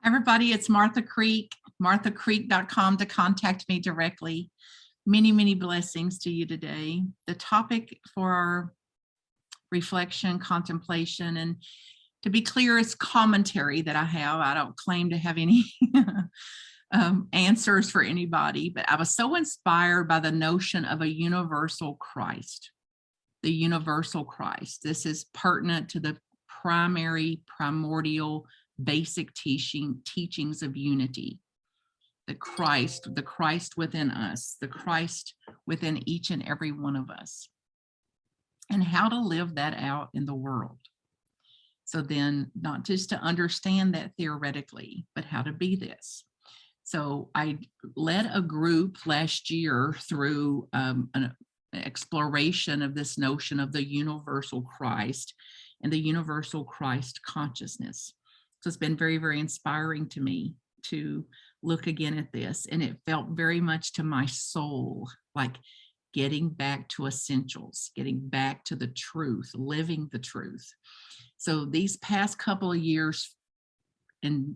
Everybody, it's Martha Creek, marthacreek.com to contact me directly. Many, many blessings to you today. The topic for our reflection, contemplation, and to be clear, it's commentary that I have. I don't claim to have any answers for anybody, but I was so inspired by the notion of a universal Christ, the universal Christ. This is pertinent to the primordial, basic teachings of unity. The Christ within us, the Christ within each and every one of us, and how to live that out in the world. So then, not just to understand that theoretically, but how to be this. So I led a group last year through an exploration of this notion of the universal Christ and the Univeral Christ Consciousness. So it's been very, very inspiring to me to look again at this. And it felt very much to my soul, like getting back to essentials, getting back to the truth, living the truth. So these past couple of years, and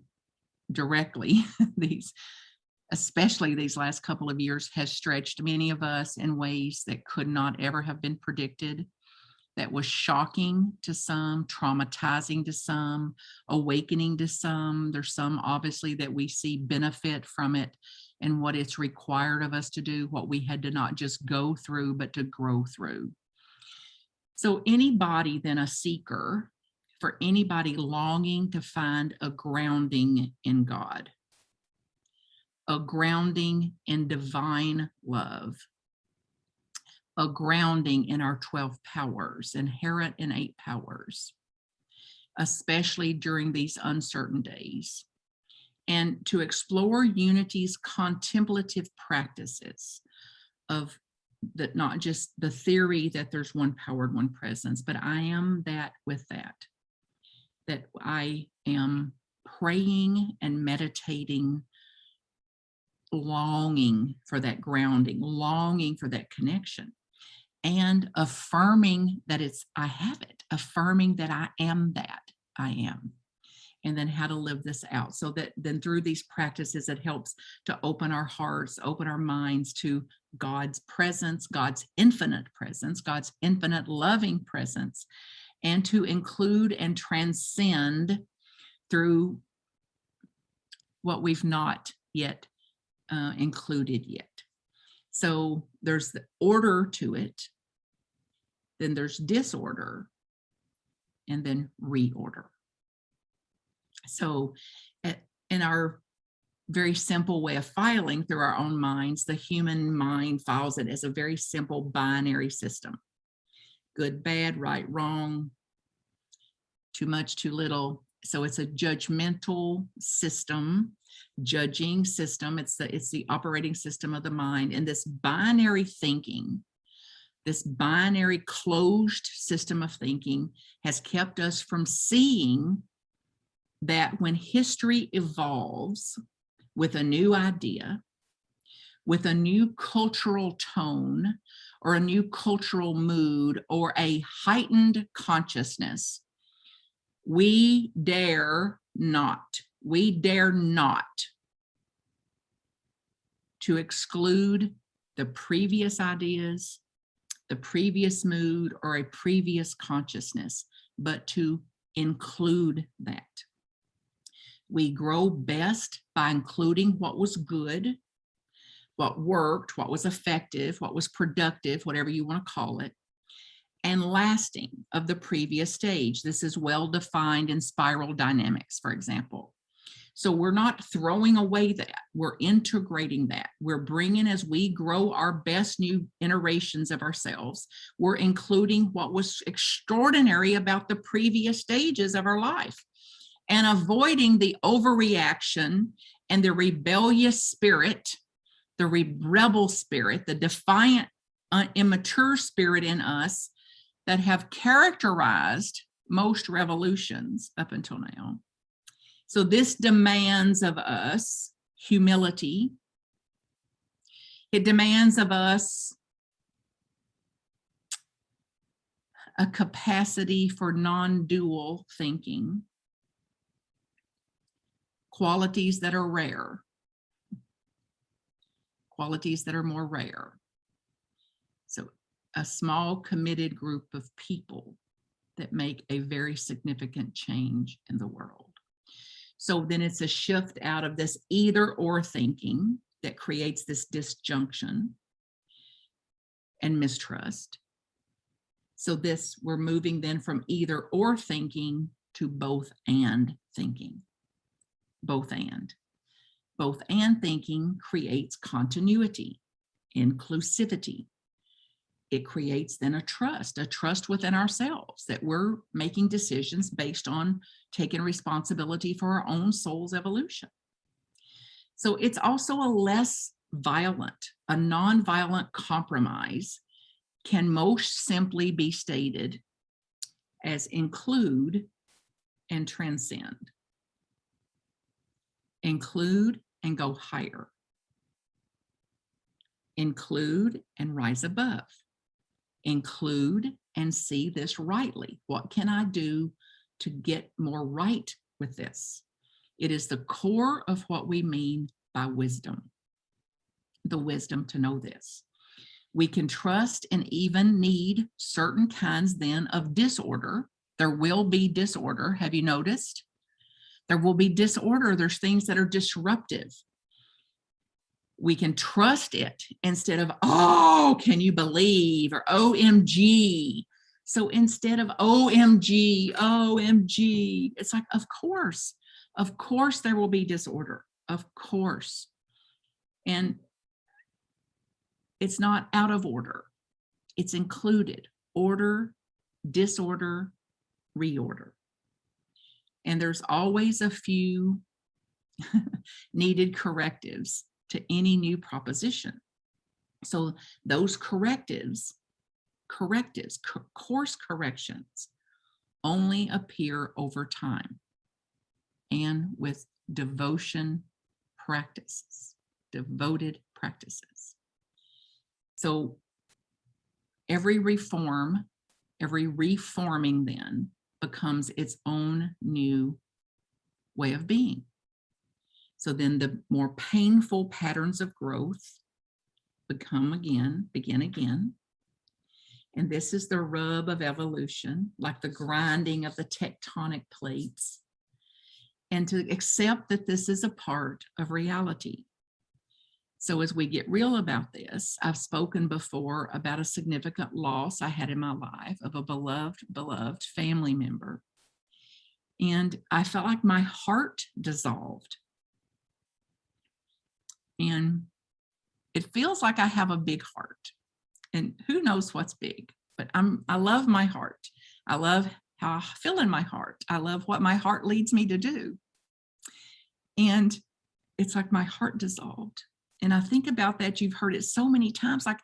directly, especially these last couple of years, has stretched many of us in ways that could not ever have been predicted. That was shocking to some, traumatizing to some, awakening to some. There's some, obviously, that we see benefit from it and what it's required of us to do, what we had to not just go through, but to grow through. So anybody then a seeker, for anybody longing to find a grounding in God, a grounding in divine love, a grounding in our 12 powers, inherent innate powers, especially during these uncertain days, and to explore unity's contemplative practices of that, not just the theory that there's one power and one presence, but I am that with that I am praying and meditating, longing for that grounding, longing for that connection, and affirming that I have it, affirming that I am that I am, and then how to live this out. So that then through these practices, it helps to open our hearts, open our minds to God's presence, God's infinite loving presence, and to include and transcend through what we've not yet included yet. So there's the order to it, then there's disorder, and then reorder. So in our very simple way of filing through our own minds, the human mind files it as a very simple binary system. Good, bad, right, wrong, too much, too little. So it's a judgmental system, judging system. It's the operating system of the mind. And this binary thinking, this binary closed system of thinking has kept us from seeing that when history evolves with a new idea, with a new cultural tone, or a new cultural mood, or a heightened consciousness, we dare not to exclude the previous ideas, the previous mood, or a previous consciousness, but to include that. We grow best by including what was good, what worked, what was effective, what was productive, whatever you want to call it, and lasting of the previous stage. This is well defined in spiral dynamics, for example. So we're not throwing away that, we're integrating that. We're bringing, as we grow our best new iterations of ourselves, we're including what was extraordinary about the previous stages of our life, and avoiding the overreaction and the rebellious spirit, the rebel spirit, the defiant, immature spirit in us that have characterized most revolutions up until now. So this demands of us humility. It demands of us a capacity for non-dual thinking, qualities that are rare, qualities that are more rare. So a small committed group of people that make a very significant change in the world. So then it's a shift out of this either or thinking that creates this disjunction and mistrust. So we're moving then from either or thinking to both and thinking. Both and. Both and thinking creates continuity, inclusivity. It creates then a trust within ourselves that we're making decisions based on taking responsibility for our own soul's evolution. So it's also a less violent, a nonviolent compromise can most simply be stated as include and transcend. Include and go higher. Include and rise above. Include and see this rightly. What can I do to get more right with this? It is the core of what we mean by wisdom, the wisdom to know this. We can trust and even need certain kinds then of disorder. There will be disorder. Have you noticed? There will be disorder. There's things that are disruptive. We can trust it instead of, oh, can you believe, or OMG. So instead of OMG, it's like, of course there will be disorder, of course. And it's not out of order. It's included. Order, disorder, reorder. And there's always a few needed correctives to any new proposition. So those correctives, course corrections only appear over time and with devoted practices. So every reforming then becomes its own new way of being. So then the more painful patterns of growth begin again. And this is the rub of evolution, like the grinding of the tectonic plates. And to accept that this is a part of reality. So as we get real about this, I've spoken before about a significant loss I had in my life of a beloved family member. And I felt like my heart dissolved. And it feels like I have a big heart. And who knows what's big, but I love my heart. I love how I feel in my heart. I love what my heart leads me to do. And it's like my heart dissolved. And I think about that, you've heard it so many times, like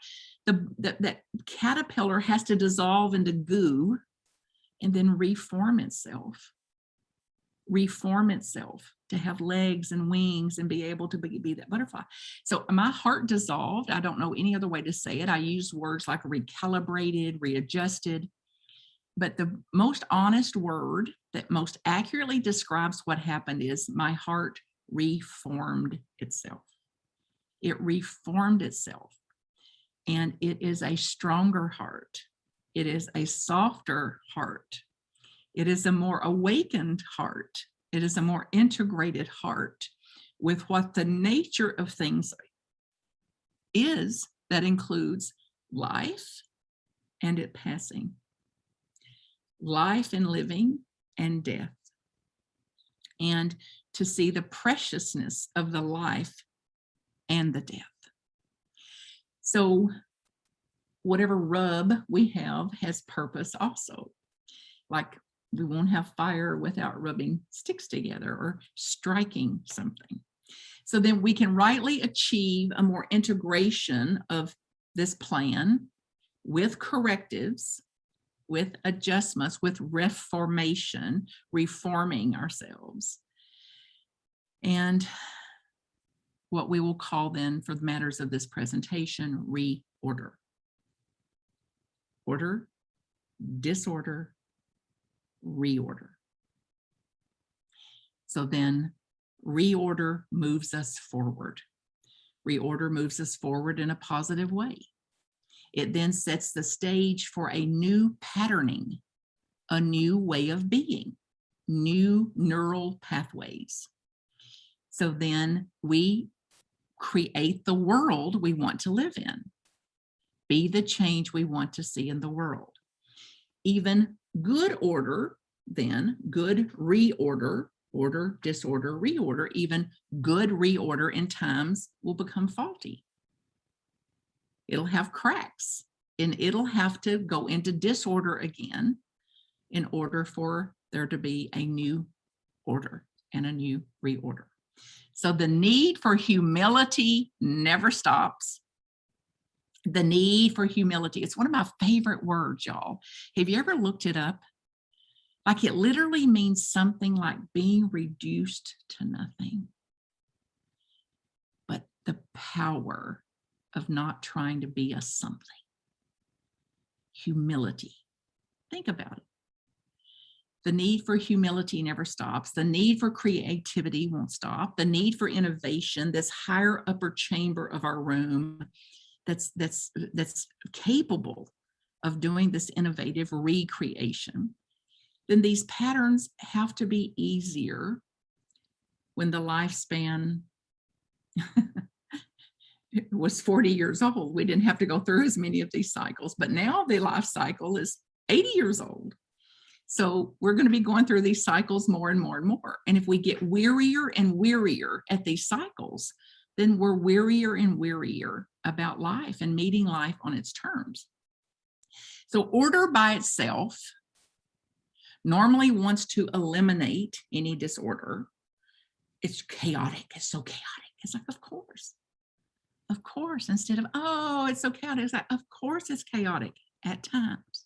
that caterpillar has to dissolve into goo and then reform itself to have legs and wings and be able to be that butterfly. So my heart dissolved. I don't know any other way to say it. I use words like recalibrated, readjusted, but the most honest word that most accurately describes what happened is my heart reformed itself. It reformed itself, and it is a stronger heart. It is a softer heart. It is a more awakened heart. It is a more integrated heart with what the nature of things is that includes life and it passing, life and living and death, and to see the preciousness of the life and the death. So whatever rub we have has purpose also. Like we won't have fire without rubbing sticks together or striking something. So then we can rightly achieve a more integration of this plan with correctives, with adjustments, with reformation, reforming ourselves. And what we will call then, for the matters of this presentation, reorder. Order, disorder, reorder. So then Reorder moves us forward. Reorder moves us forward in a positive way. It then sets the stage for a new patterning, a new way of being, new neural pathways. So then we create the world we want to live in, be the change we want to see in the world. Even good order, then good reorder, order, disorder, reorder, even good reorder in times will become faulty. It'll have cracks and it'll have to go into disorder again in order for there to be a new order and a new reorder. So the need for humility never stops. The need for humility, it's one of my favorite words, y'all. Have you ever looked it up? Like, it literally means something like being reduced to nothing. But the power of not trying to be a something. Humility. Think about it. The need for humility never stops. The need for creativity won't stop. The need for innovation, this higher upper chamber of our room that's capable of doing this innovative recreation, then these patterns have to be easier when the lifespan was 40 years old. We didn't have to go through as many of these cycles, but now the life cycle is 80 years old. So we're going to be going through these cycles more and more and more. And if we get wearier and wearier at these cycles, then we're wearier and wearier about life and meeting life on its terms. So order by itself normally wants to eliminate any disorder. It's chaotic. It's so chaotic. It's like, of course, instead of, oh, it's so chaotic. It's like, of course it's chaotic at times.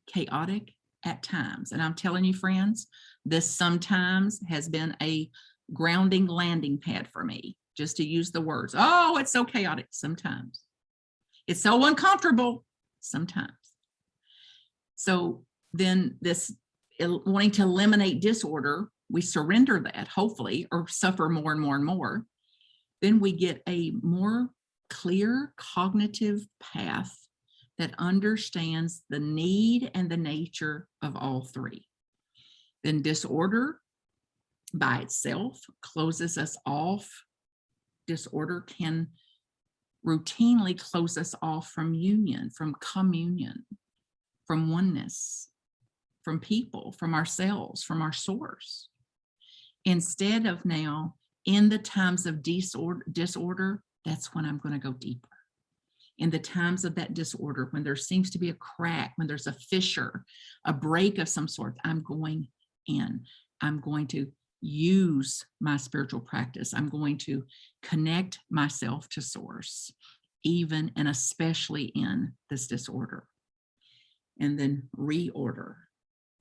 Chaotic at times. And I'm telling you, friends, this sometimes has been a grounding landing pad for me, just to use the words. Oh, it's so chaotic sometimes. It's so uncomfortable sometimes. So then this wanting to eliminate disorder, we surrender that, hopefully, or suffer more and more and more. Then we get a more clear cognitive path that understands the need and the nature of all three. Then disorder by itself closes us off. Disorder can routinely close us off from union, from communion, from oneness, from people, from ourselves, from our source. Instead of now, in the times of disorder, that's when I'm going to go deeper. In the times of that disorder, when there seems to be a crack, when there's a fissure, a break of some sort, I'm going in. I'm going to use my spiritual practice. I'm going to connect myself to source, even and especially in this disorder. And then reorder,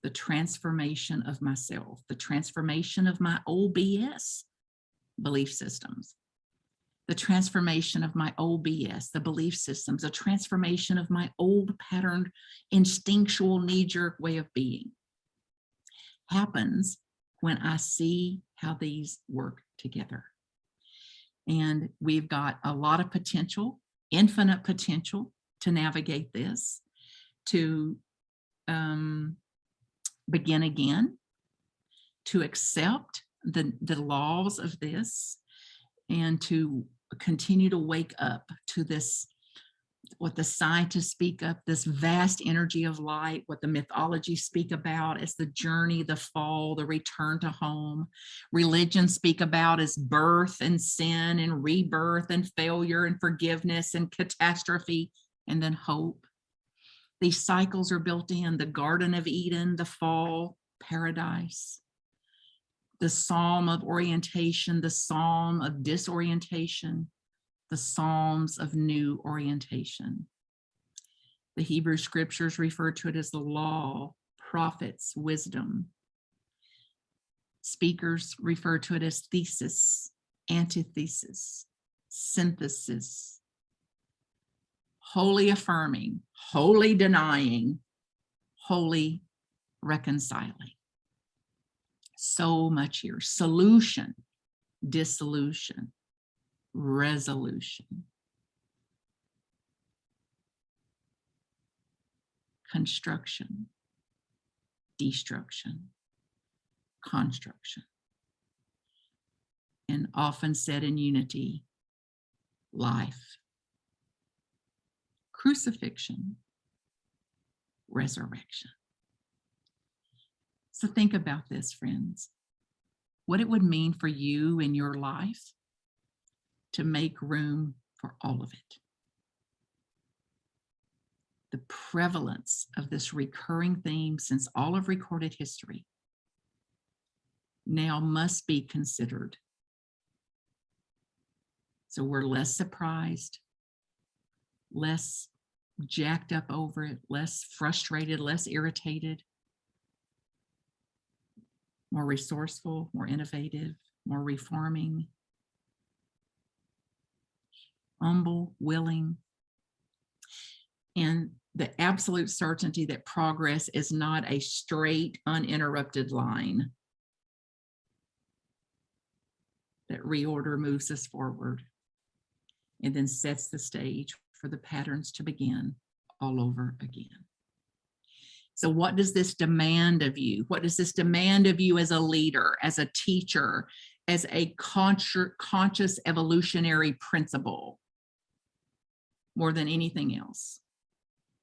the transformation of myself, the transformation of my old BS belief systems, the transformation of my old BS, the belief systems, the transformation of my old patterned instinctual knee-jerk way of being happens when I see how these work together. And we've got a lot of potential, infinite potential to navigate this, to begin again, to accept the laws of this, and to continue to wake up to this, what the scientists speak of, this vast energy of light, what the mythologies speak about as the journey, the fall, the return to home. Religions speak about as birth and sin and rebirth and failure and forgiveness and catastrophe and then hope. These cycles are built in the Garden of Eden, the fall, paradise, the Psalm of orientation, the Psalm of disorientation, the Psalms of new orientation. The Hebrew scriptures refer to it as the law, prophets, wisdom. Speakers refer to it as thesis, antithesis, synthesis, wholly affirming, wholly denying, wholly reconciling. So much here. Solution, dissolution, resolution, construction, destruction, construction, and often said in unity, life, crucifixion, resurrection. So think about this, friends, what it would mean for you in your life to make room for all of it. The prevalence of this recurring theme since all of recorded history now must be considered. So we're less surprised, less jacked up over it, less frustrated, less irritated, more resourceful, more innovative, more reforming, humble, willing, and the absolute certainty that progress is not a straight, uninterrupted line, that reorder moves us forward and then sets the stage for the patterns to begin all over again. So what does this demand of you? What does this demand of you as a leader, as a teacher, as a conscious evolutionary principle? More than anything else,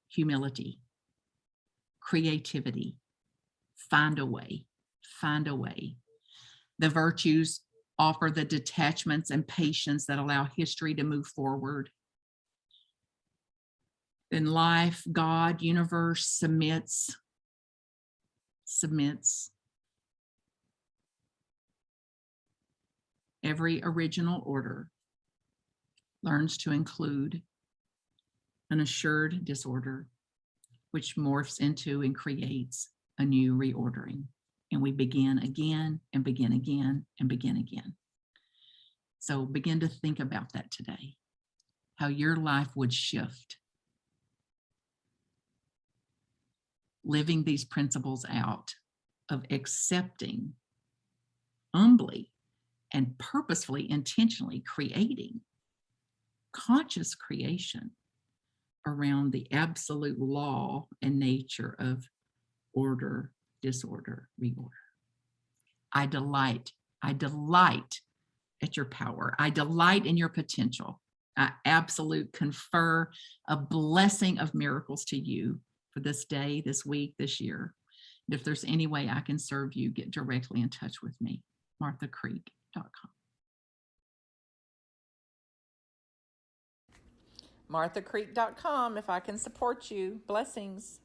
humility, creativity, find a way, find a way. The virtues offer the detachments and patience that allow history to move forward. In life, God, universe submits. Every original order learns to include an assured disorder, which morphs into and creates a new reordering. And we begin again and begin again and begin again. So begin to think about that today, how your life would shift, living these principles out of accepting, humbly and purposefully, intentionally creating conscious creation around the absolute law and nature of order, disorder, reorder. I delight at your power. I delight in your potential. I absolute confer a blessing of miracles to you for this day, this week, this year. And if there's any way I can serve you, get directly in touch with me, marthacreek.com. marthacreek.com if I can support you. Blessings.